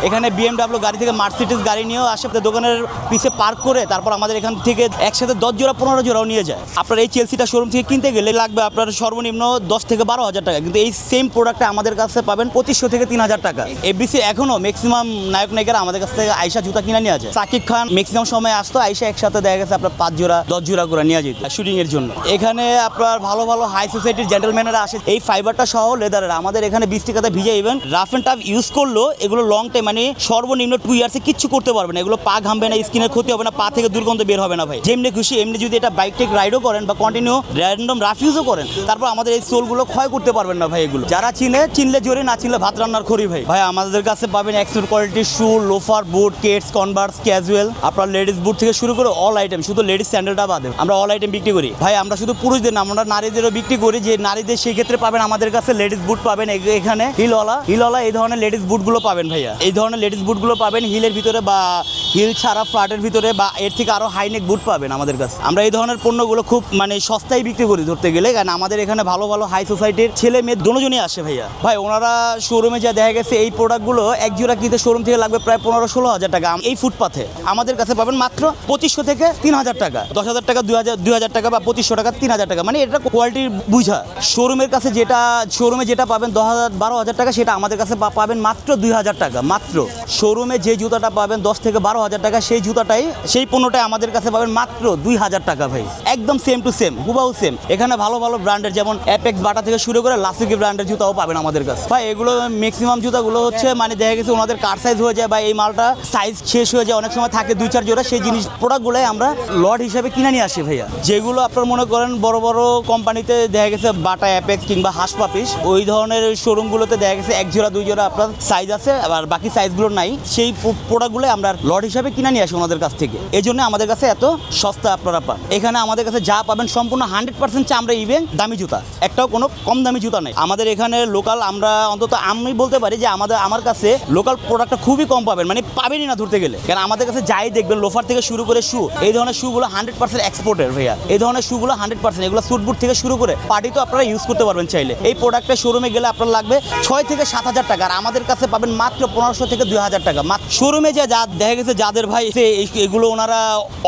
এখানে BMW গাড়ি থেকে মার্সিডিজ গাড়ি নিয়েও আসে, দোকানের পিছে পার্ক করে তারপর আমাদের এখান থেকে একসাথে 10 জোড়া 15 জোড়াও নিয়ে যায়। আপনার এই চেলসিটা শোরুম থেকে কিনতে গেলে লাগবে আপনার সর্বনিম্ন 10 থেকে 12,000 টাকা, কিন্তু এই সেম প্রোডাক্টটা আমাদের কাছে পাবেন 2500 থেকে 3000 টাকা। এফডিসি এখনো ম্যাক্সিমাম নায়ক নায়িকারা আমাদের কাছ থেকে আইসা জুতা কিনে নিয়ে আছে। সাকিব খান ম্যাক্সিমাম সময় আসতো, আইসা একসাথে দেখা গেছে আপনার 5 জোড়া 10 জোড়া করে নিয়ে যেত শুটিং এর জন্য। এখানে আপনার ভালো ভালো হাই সোসাইটির জেন্টলম্যানেরা আসে। এই ফাইবারটা সহ লেদারের আমাদের এখানে 20 টাকাতে ভিজে even rough and tough use করলো এগুলো লং টাইম মানে সর্বনিম্ন 2 ইয়ার্সে কিচ্ছু করতে পারবে না। এগুলো পা ঘামবে না, স্কিনের ক্ষতি হবে না, পা থেকে দুর্গন্ধ বের হবে না ভাই। যেমনি খুশি এমনি যদি এটা বাইক টেক রাইডও করেন বা কন্টিনিউ র্যান্ডম রাফ ইউজও করেন, তারপর আমাদের এই সোলগুলো ক্ষয় করতে পারবেন না ভাই। এগুলো যারা চিনলে জোরে, না চিনলে ভাত রান্নার খড়ি ভাই। ভাই আমাদের কাছে পাবেন এক্সপোর্ট কোয়ালিটির শু, লোফার, বুট, কেটস, কনভার্স, ক্যাজুয়াল, আপনার লেডিস বুট থেকে শুরু করে অল আইটেম। শুধু লেডিস স্যান্ডেলটা বাদে আমরা অল আইটেম বিক্রি করি ভাই। আমরা শুধু পুরুষদের না, আমরা নারীদেরও বিক্রি করি। যে নারীদের সেই ক্ষেত্রে পাবেন আমাদের কাছে লেডিস বুট পাবেন এখানে হিলওয়ালা এই ধরনের লেডিস বুটগুলো পাবেন ভাইয়া। এই ধরনের লেডিস বুটগুলো পাবেন হিলের ভিতরে বা হিল ছাড়া ফ্ল্যাটের ভিতরে বা এর থেকে আরো হাইনেক বুট পাবেন আমাদের কাছে। আমরা এই ধরনের পণ্যগুলো খুব মানে সস্তায় বিক্রি করি ধরতে গেলে, কারণ আমাদের এখানে ভালো ভালো হাই সোসাইটির ছেলে মেয়ে দুজনই আসে ভাইয়া। ভাই ওনারা শোরুমে যা দেখা গেছে এই প্রোডাক্টগুলো এক জোড়া কিনতে শোরুম থেকে লাগবে প্রায় 15-16 হাজার টাকা। এই ফুটপাথে আমাদের কাছে পাবেন মাত্র 2500 থেকে 3000 টাকা, 10,000 টাকা, 2000 টাকা বা 2500 টাকা, 3000 টাকা, মানে এটা কোয়ালিটি বুঝা। শোরুমে যেটা পাবেন 10,000-12,000 টাকা, সেটা আমাদের কাছে পাবেন মাত্র 2000 টাকা। মাত্র শোরুমে যে জুতাটা পাবেন 10 থেকে 12,000 টাকা, সেই পণ্যটাই আমাদের কাছে পাবেন মাত্র 2000 টাকা ভাই। একদম সেম টু সেম, হুবাহু সেম। এখানে ভালো ভালো ব্র্যান্ডের যেমন অ্যাপেক্স, বাটা থেকে শুরু করে লাসুকি ব্র্যান্ডের জুতাও পাবেন আমাদের কাছে ভাই। এগুলো ম্যাক্সিমাম জুতাগুলো হচ্ছে মানে দেখা গেছে ওনাদের কার সাইজ হয়ে যায় বা এই মালটা সাইজ শেষ হয়ে যায়, অনেক সময় থাকে 2-4 জোড়া। সেই জিনিস প্রোডাক্টগুলোই আমরা লট হিসাবে কিনে নিয়ে আসি ভাইয়া। যেগুলো আপনার মনে করেন বড় বড় কোম্পানিতে দেখা গেছে বাটা, অ্যাপেক্স কিংবা হাস পাপিস, ওই ধরনের শোরুমগুলোতে দেখা গেছে 1 জোড়া 2 জোড়া আপনার সাইজ আছে, আর বাকি সাইজগুলো নাই। সেই প্রোডাক্টগুলো আমরা লট হিসাবে কিনে নিয়ে আসি ওনাদের কাছ থেকে। এই জন্য আমাদের কাছে এত সস্তা আপনারা পান। এখানে আমাদের কাছে যা পাবেন সম্পূর্ণ 100% চামড়া, ইভেন দামি জুতা, একটাও কোনো কম দামি জুতা নেই আমাদের এখানে। লোকাল আমরা অন্তত আমি বলতে পারি যে আমার কাছে লোকাল প্রোডাক্টটা খুবই কম পাবেন, মানে পাবেনই না ধরতে গেলে। কারণ আমাদের কাছে যাই দেখবেন লোফার থেকে শুরু করে শু, এই ধরনের শুগুলো 100% এক্সপোর্টের ভাইয়া। এই ধরনের শুগুলো 100%, এগুলো স্যুটবুট থেকে শুরু করে পার্টি তো আপনারা ইউজ করতে পারবেন চাইলে। এই প্রোডাক্টটা শোরুমে গেলে আপনার লাগবে 6 থেকে 7,000 টাকা, আর আমাদের কাছে পাবেন মাত্র 1500 থেকে 2000 টাকা। শোরুমে যা দেখা গেছে যাদের ভাই এগুলো ওনারা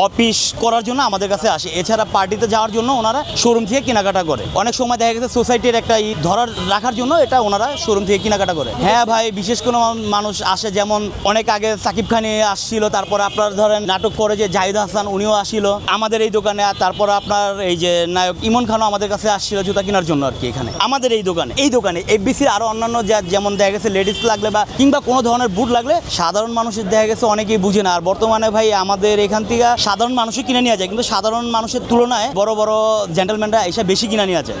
অফিস করার জন্য আমাদের কাছে আসে, এছাড়া পার্টিতে যাওয়ার জন্য ওনারা শোরুম থেকে কেনাকাটা করে। অনেক সময় দেখা গেছে সোসাইটির একটা ধরার রাখার জন্য এটা ওনারা শোরুম থেকে কেনাকাটা করে। হ্যাঁ ভাই, বিশেষ কোনো মানুষ আসে, যেমন অনেক আগে সাকিব খানি আসছিল, তারপর আপনার ধরেন নাটক করে যে জাহিদ হাসান, উনিও আসছিল আমাদের এই দোকানে। আর তারপর আপনার এই যে নায়ক ইমন খানও আমাদের কাছে আসছিল জুতা কেনার জন্য আর কি। এখানে আমাদের এই দোকানে এফবিসির আরো অন্যান্য যেমন দেখা গেছে লেডিস লাগলে বা কিংবা কোনো ধরনের বুট লাগলে সাধারণ মানুষের দেখা গেছে অনেকেই বুঝে না। আর বর্তমানে ভাই আমাদের এখান থেকে সাধারণ মানুষই কিনে নিয়ে যায়, কিন্তু সাধারণ মানুষের তুলনায় বড় বড় জেন্টলম্যানরা এসে বেশি কিনে নিয়ে যায়।